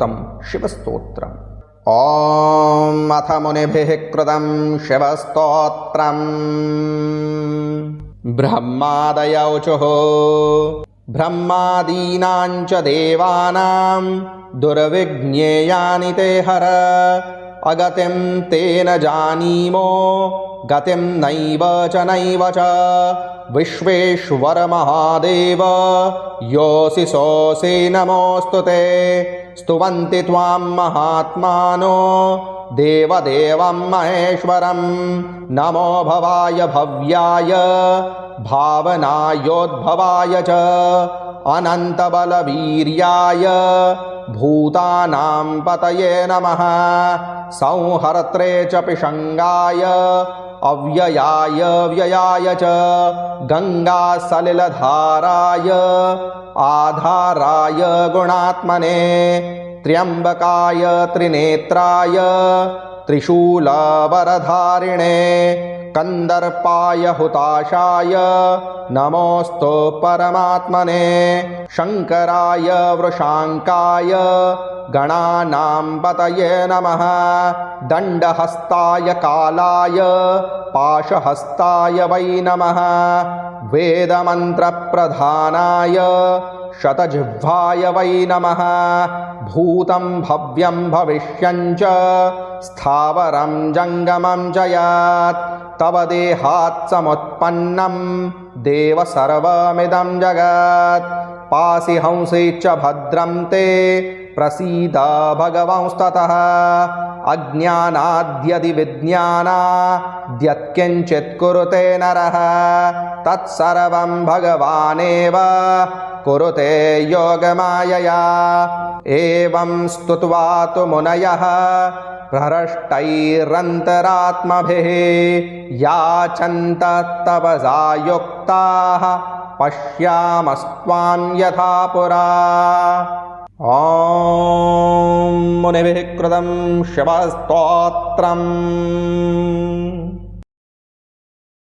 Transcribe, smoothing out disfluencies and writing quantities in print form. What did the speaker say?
तं शिवस्तोत्रम्। ॐ अथ मुनिभिः कृतं शिवस्तोत्रम्। ब्रह्मादयौचुः ब्रह्मादीनां च देवानां दुर्विज्ञेयानि ते हर। अगतिं तेन जानीमो गतिं नैव च विश्वेश्वर महादेव योऽसि सोऽसि नमोऽस्तु ते। स्तुवन्ति त्वां महात्मानो देवदेवं महेश्वरं। नमो भवाय भव्याय भावनायोद्भवाय च अनन्तबलवीर्याय भूतानां पतये नमः। संहर्त्रे च पिशङ्गाय अव्ययाय व्ययाय च गङ्गासलिलधाराय आधाराय गुणात्मने। त्र्यम्बकाय त्रिनेत्राय त्रिशूलवरधारिणे कन्दर्पाय हुताशाय नमोऽस्तु परमात्मने। शङ्कराय वृषाङ्काय गणानां पतये नमः। दण्डहस्ताय कालाय पाशहस्ताय वै नमः। वेदमन्त्रप्रधानाय शतजिह्वाय वै नमः। भूतं भव्यं भविष्यं च स्थावरं जङ्गमं च यत् तव देहात् समुत्पन्नं देव सर्वमिदं जगत्। पासि हंसि च भद्रं ते प्रसीद भगवंस्ततः। अज्ञानाद्यदि विज्ञानाद्यत्किञ्चित् कुरुते नरः तत्सर्वं भगवानेव कुरुते योगमायया। एवं स्तुत्वा तु मुनयः भ्रष्टैरन्तरात्मभिः याचन्त तपसा युक्ताः पश्यामस्त्वां यथा पुरा। ॐ मुनिभिः कृतं शिवस्तोत्रम्।